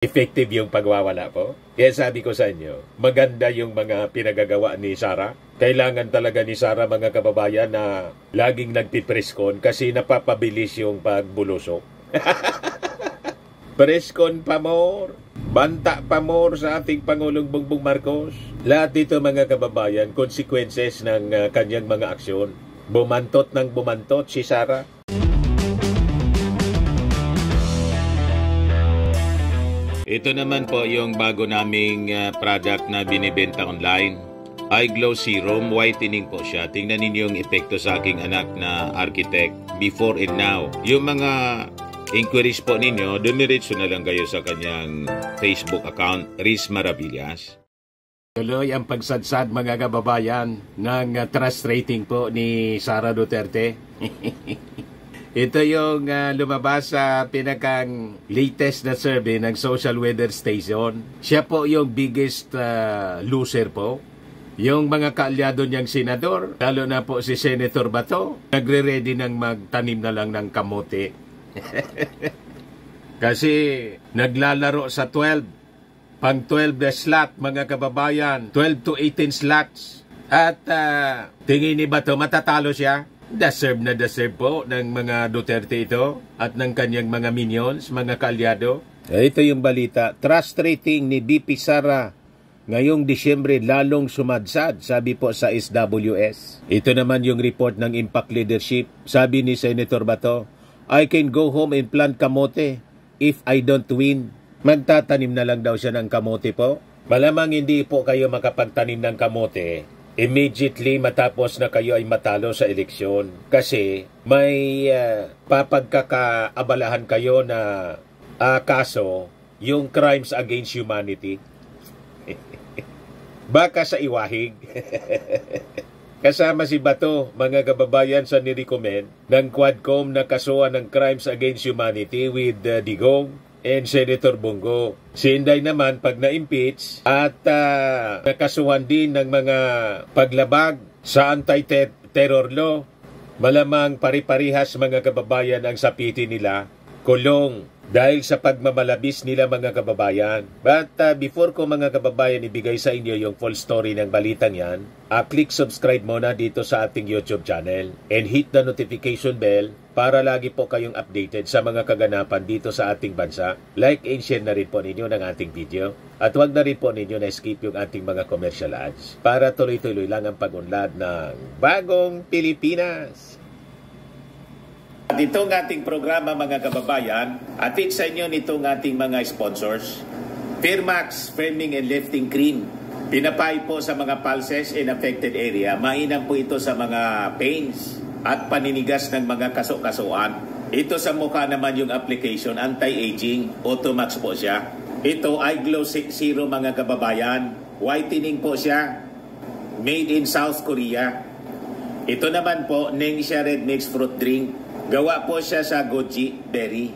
effective yung pagwawala po. Kaya sabi ko sa inyo, maganda yung mga pinagagawa ni Sara. Kailangan talaga ni Sara, mga kababayan, na laging nagpipreskon kasi napapabilis yung pagbulusok. Preskon pa more, banta pa more sa ating Pangulong Bongbong Marcos. Lahat dito, mga kababayan, consequences ng kanyang mga aksyon. Bumantot ng bumantot si Sara. Ito naman po yung bago naming product na binibenta online. iGlow Serum Whitening po siya. Tingnan ninyo yung epekto sa aking anak na architect before and now. Yung mga inquiries po ninyo, dumiretso na lang kayo sa kanyang Facebook account, Riz Maravillas. Tuloy ang pagsadsad, mga kababayan, ng trust rating po ni Sara Duterte. Ito yung lumabas sa pinakang latest na survey ng Social Weather Station. Siya po yung biggest loser po. Yung mga kaalyado niyang senador, lalo na po si Senator Bato, nagre-ready ng magtanim na lang ng kamote. Kasi naglalaro sa 12, pang 12 na slot, mga kababayan, 12 to 18 slots. At tingin ni Bato, matatalo siya. Deserve na deserve po ng mga Duterte ito at ng kanyang mga minions, mga kaalyado. Ito yung balita. Trust rating ni BP Sara ngayong Disyembre lalong sumadsad, sabi po sa SWS. Ito naman yung report ng Impact Leadership. Sabi ni Senator Bato, I can go home and plant kamote if I don't win. Magtatanim na lang daw siya ng kamote po. Malamang hindi po kayo makapagtanim ng kamote immediately matapos na kayo ay matalo sa eleksyon. Kasi may papagkakaabalahan kayo na kaso, yung crimes against humanity. Baka sa iwahig. Kasama si Bato, mga kababayan, sa nirecommend ng Quadcom na kasuhan ng crimes against humanity with Digong and Senator Bongo. Si Inday naman, pag na-impeach at nakasuhan din ng mga paglabag sa anti-terror law, malamang pari-parihas, mga kababayan, ang sapiti nila, kulong, dahil sa pagmamalabis nila, mga kababayan. But before ko, mga kababayan, ibigay sa inyo yung full story ng balitang yan, click subscribe muna dito sa ating YouTube channel and hit the notification bell para lagi po kayong updated sa mga kaganapan dito sa ating bansa. Like and share na rin po ninyo ng ating video. At huwag na rin po ninyo na skip yung ating mga commercial ads para tuloy-tuloy lang ang pag-unlad ng Bagong Pilipinas. At itong ating programa, mga kababayan, atid sa inyo nitong ating mga sponsors. Firmax Firming and Lifting Cream. Pinapay po sa mga pulses in affected area. Mainam po ito sa mga pains at paninigas ng mga kaso-kasuan. Ito sa mukha naman yung application, anti-aging, Automax po siya. Ito iGlow Zero, mga kababayan. Whitening po siya. Made in South Korea. Ito naman po, Nengxia Red Mix Fruit Drink. Gawa po siya sa goji berry.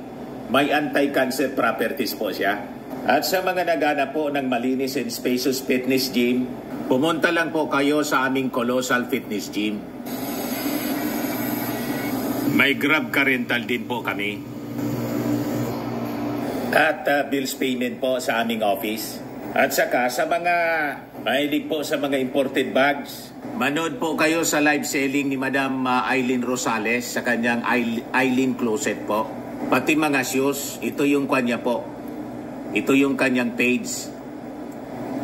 May anti-cancer properties po siya. At sa mga nagana po ng malinis and spacious fitness gym, pumunta lang po kayo sa aming Colossal Fitness Gym. May Grab Car Rental din po kami. At bills payment po sa aming office. At saka sa mga mahilig po sa mga imported bags, manood po kayo sa live selling ni Madam Aileen Rosales sa kanyang Aileen Closet po. Pati mga shoes, ito yung kanya po. Ito yung kanyang page.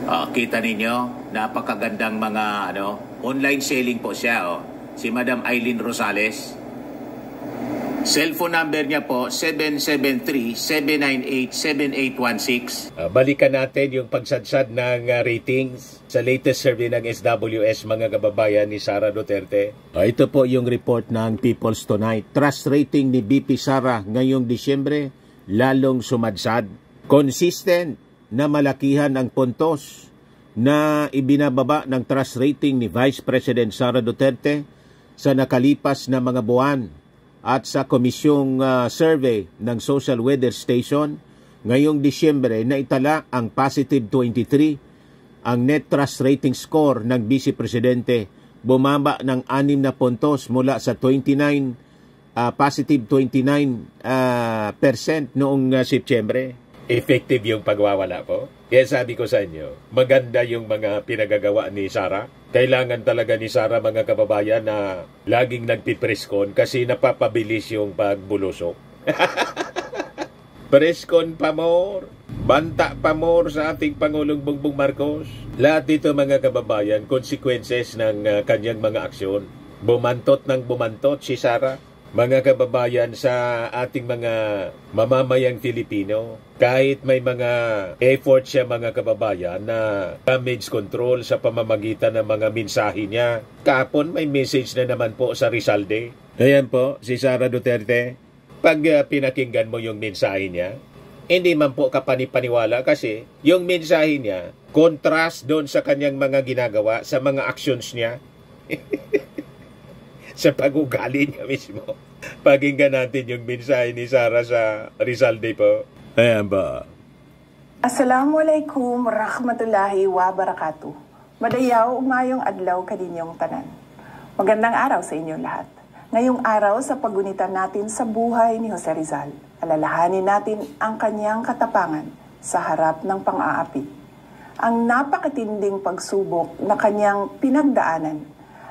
Kita ninyo, napakagandang mga online selling po siya. Si Madam Aileen Rosales. Cellphone number niya po, 773-798-7816. Balikan natin yung pagsadsad ng ratings sa latest survey ng SWS, mga kababayan, ni Sara Duterte. Ito po yung report ng People's Tonight. Trust rating ni BP Sara ngayong Disyembre, lalong sumadsad. Consistent na malakihan ang puntos na ibinababa ng trust rating ni Vice President Sara Duterte sa nakalipas na mga buwan. At sa komisyong survey ng Social Weather Station, ngayong Disyembre na itala ang positive 23, ang net trust rating score ng Vice Presidente bumaba ng 6 na puntos mula sa 29, positive 29% noong Setyembre. effective yung pagwawala po. Kaya sabi ko sa inyo, maganda yung mga pinagagawa ni Sara. Kailangan talaga ni Sara, mga kababayan, na laging nagpipreskon kasi napapabilis yung pagbulusok. Preskon pa more, banta pa more sa ating Pangulong Bongbong Marcos. Lahat dito, mga kababayan, consequences ng kanyang mga aksyon. Bumantot ng bumantot si Sara. Mga kababayan, sa ating mga mamamayang Filipino, kahit may mga effort siya, mga kababayan, na damage control sa pamamagitan ng mga mensahe niya. Kahapon may message na naman po sa Rizalde. Ayan po, si Sara Duterte. Pag pinakinggan mo yung mensahe niya, hindi man po kapanipaniwala kasi yung mensahe niya, contrast doon sa kanyang mga ginagawa, sa mga actions niya. Sa pag-ugali niya mismo. Pakinggan natin yung mensahe ni Sara sa Rizalde po. Ayan ba? Assalamualaikum warahmatullahi wabarakatuh. Madayaw umayong adlaw kaninyong tanan. Magandang araw sa inyong lahat. Ngayong araw sa pagunitan natin sa buhay ni Jose Rizal, alalahanin natin ang kanyang katapangan sa harap ng pang-aapi. Ang napakatinding pagsubok na kanyang pinagdaanan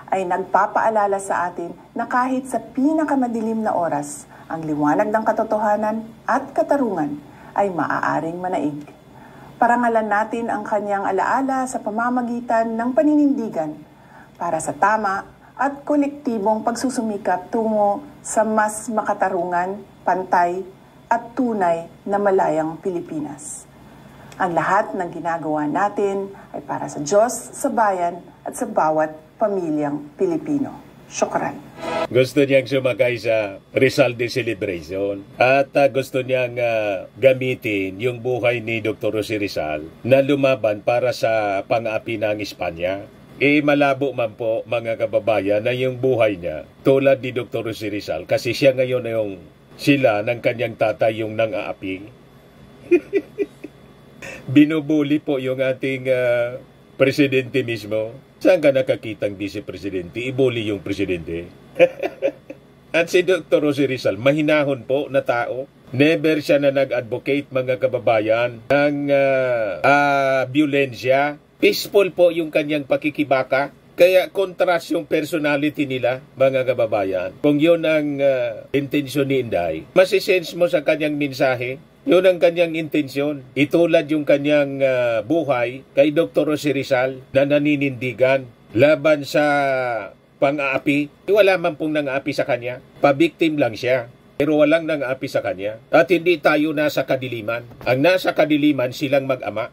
ay nagpapaalala sa atin na kahit sa pinakamadilim na oras, ang liwanag ng katotohanan at katarungan ay maaaring manaig. Parangalan natin ang kanyang alaala sa pamamagitan ng paninindigan para sa tama at kolektibong pagsusumikap tungo sa mas makatarungan, pantay at tunay na malayang Pilipinas. Ang lahat ng ginagawa natin ay para sa Diyos, sa bayan at sa bawat pamilyang Pilipino. Syukran. Gusto niyang sumakay sa Rizalde celebration at gusto niyang gamitin yung buhay ni Dr. Jose Rizal na lumaban para sa pang-api ng Espanya. Malabo man po, mga kababayan, na yung buhay niya tulad ni Dr. Jose Rizal kasi siya ngayon na yung sila ng kanyang tatay yung nang-aapi. Binubuli po yung ating presidente mismo. Saan ka nakakitang vice-presidente? Ibuli yung presidente. At si Dr. Jose Rizal, mahinahon po na tao. Never siya na nag-advocate, mga kababayan, ng violensya. Peaceful po yung kanyang pakikibaka. Kaya kontrast yung personality nila, mga kababayan. Kung yun ang intensyon ni Inday, masisense mo sa kanyang mensahe, yun ang kanyang intensyon. Itulad yung kanyang buhay kay Dr. Jose Rizal na naninindigan laban sa pang-aapi. Wala man pong nang-aapi sa kanya. Pabiktim lang siya. Pero walang nang-aapi sa kanya. At hindi tayo nasa kadiliman. Ang nasa kadiliman silang mag-ama.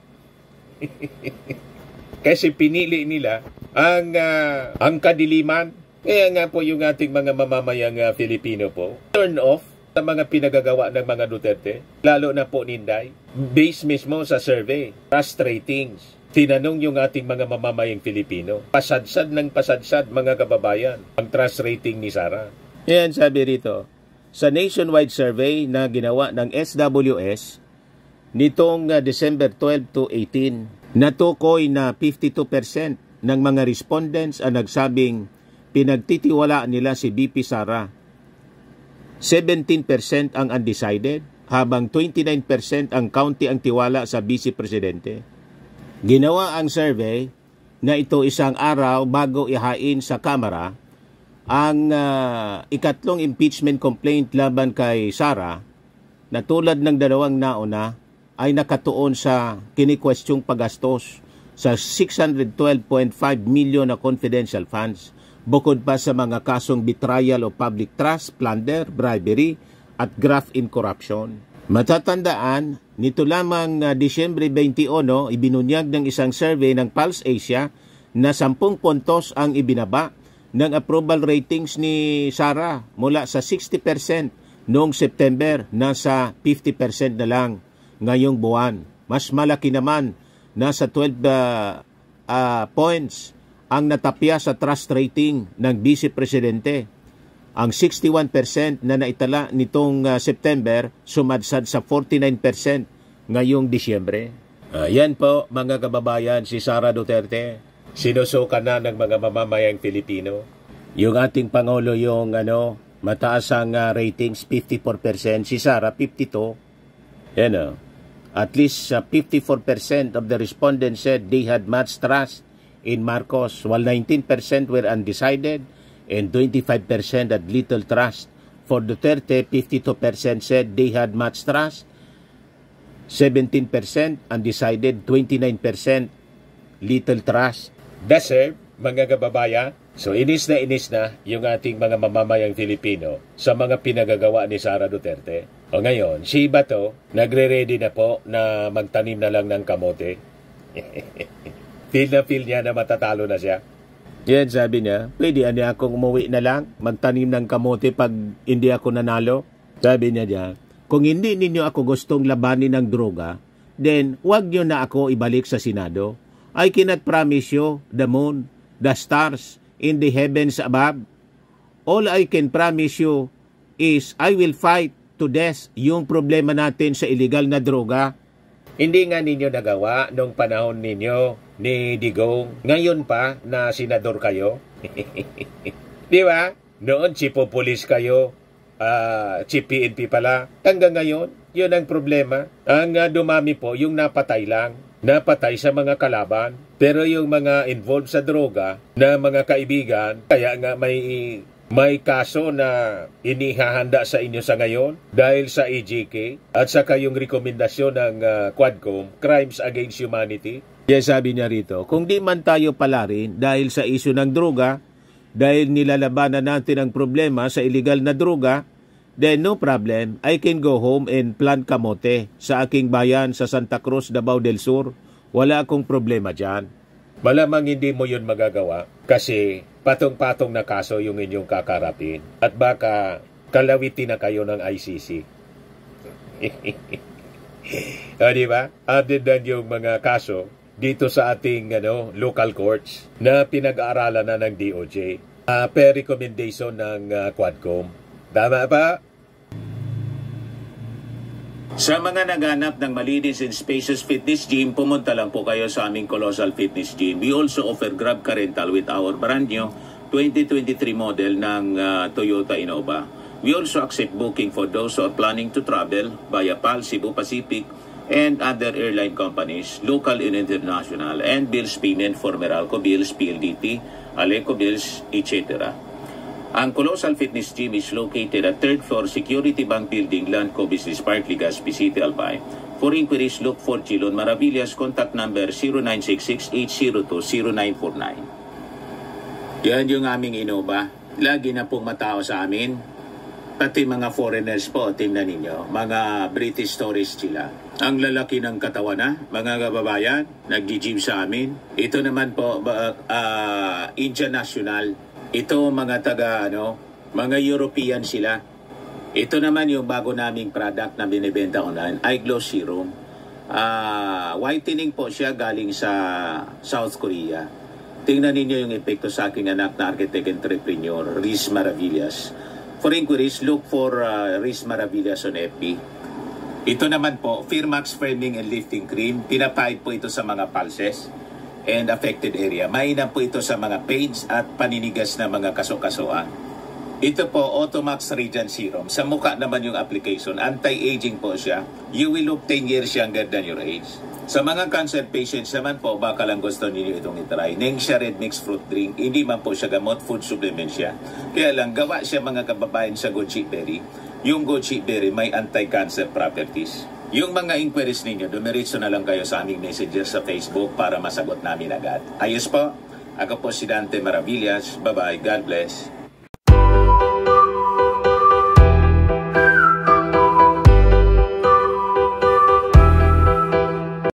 Kasi pinili nila ang kadiliman. Kaya nga po yung ating mga mamamayang Filipino po, turn off sa mga pinagagawa ng mga Duterte, lalo na po Ninday, based mismo sa survey, trust ratings. Tinanong yung ating mga mamamayang Filipino, pasadsad ng pasadsad, mga kababayan, ang trust rating ni Sara. Yan sabi rito, sa nationwide survey na ginawa ng SWS, nitong December 12 to 18, natukoy na 52% ng mga respondents ang nagsabing pinagtitiwala nila si BP Sara. 17% ang undecided, habang 29% ang kaunti ang tiwala sa Vice Presidente. Ginawa ang survey na ito isang araw bago ihain sa Kamara ang ikatlong impeachment complaint laban kay Sara na tulad ng dalawang nauna ay nakatuon sa kinikwestyong paggastos sa 612.5 million na confidential funds. Bukod pa sa mga kasong betrayal of public trust, plunder, bribery, at graft in corruption. Matatandaan, nito lamang Disyembre 21, ibinunyag ng isang survey ng Pulse Asia na 10 puntos ang ibinaba ng approval ratings ni Sara mula sa 60% noong September, nasa 50% na lang ngayong buwan. Mas malaki naman, nasa 12 points ang natapya sa trust rating ng Vice Presidente. Ang 61% na naitala nitong September sumadsad sa 49% ngayong Disyembre. Yan po, mga kababayan, si Sara Duterte. Sinusuka na ng mga mamamayang Filipino. Yung ating Pangulo yung mataas ang ratings, 54%. Si Sara, 52%. Yan o. At least 54% of the respondents said they had much trust in Marcos, while 19% were undecided and 25% had little trust. For Duterte, 52% said they had much trust, 17% undecided, 29% little trust. That's it, mga kababayan. So inis na yung ating mga mamamayang Filipino sa mga pinagagawa ni Sara Duterte. O ngayon, si Bato, nagre-ready na po na magtanim na lang ng kamote. Feel niya na matatalo na siya. Yan, sabi niya, pwede ani akong umuwi na lang, magtanim ng kamote pag hindi ako nanalo. Sabi niya diyan, kung hindi ninyo ako gustong labanin ng droga, then wag nyo na ako ibalik sa Senado. I cannot promise you the moon, the stars, in the heavens above. All I can promise you is I will fight to death yung problema natin sa illegal na droga. Hindi nga ninyo nagawa nung panahon ninyo ni Digong. Ngayon pa na senador kayo. Di ba? Noon chief of police kayo, chief PNP pala. Hanggang ngayon, yun ang problema. Ang dumami po yung napatay lang. Napatay sa mga kalaban. Pero yung mga involved sa droga na mga kaibigan, kaya nga may kaso na inihahanda sa inyo sa ngayon dahil sa EJK at saka yung rekomendasyon ng Quadcom, Crimes Against Humanity. Kaya sabi niya rito, kung di man tayo pala rin dahil sa isyu ng droga, dahil nilalabanan natin ang problema sa illegal na droga, then no problem, I can go home and plant kamote sa aking bayan sa Santa Cruz, Davao del Sur. Wala akong problema dyan. Malamang hindi mo yun magagawa kasi patong-patong na kaso yung inyong kakarapin at baka kalawitin na kayo ng ICC. Diba? Abdidan yung mga kaso dito sa ating local courts na pinag-aaralan na ng DOJ per recommendation ng Quadcom. Tama ba? Sa mga naghanap ng malinis and spacious fitness gym, pumunta lang po kayo sa aming Colossal Fitness Gym. We also offer Grab Car Rental with our brand new 2023 model ng Toyota Innova. We also accept booking for those who are planning to travel via PAL, Cebu Pacific, and other airline companies, local and international, and bills payment for Meralco Bills, PLDT, Aleco Bills, etc. Ang Colossal Fitness Gym is located at 3rd floor Security Bank Building, Landco Business Park, Legazpi City, Albay. For inquiries, look for Chilon Maravillas. Contact number 0966-802-0949. Yan yung aming Innova. Lagi na pong matao sa amin. Pati mga foreigners po, tingnan ninyo. Mga British tourists sila. Ang lalaki ng katawan na, mga kababayan, nag-gym sa amin. Ito naman po, Indian National. Ito mga mga European sila. Ito naman yung bago naming product na binibenta online, Eye Glow Serum. Whitening po siya galing sa South Korea. Tingnan ninyo yung epekto sa aking anak na architect entrepreneur, Riz Maravillas. For inquiries, look for Riz Maravillas on FB. Ito naman po, Firmax Firming and Lifting Cream. Pinapahid po ito sa mga pulses and affected area. Mainam po ito sa mga pains at paninigas na mga kaso-kasuan. Ito po, Automax Radiant Serum. Sa mukha naman yung application. Anti-aging po siya. You will look 10 years younger than your age. Sa mga cancer patients naman po, baka lang gusto ninyo itong itry. Nengxia Red Mixed Fruit Drink. Hindi man po siya gamot, food supplement siya. Kaya lang, gawa siya mga kababayan sa goji berry. Yung goji berry may anti-cancer properties. Yung mga inquiries ninyo, dumiritso na lang kayo sa aming messenger sa Facebook para masagot namin agad. Ayos po, ako po si Dante Maravillas. Bye-bye. God bless.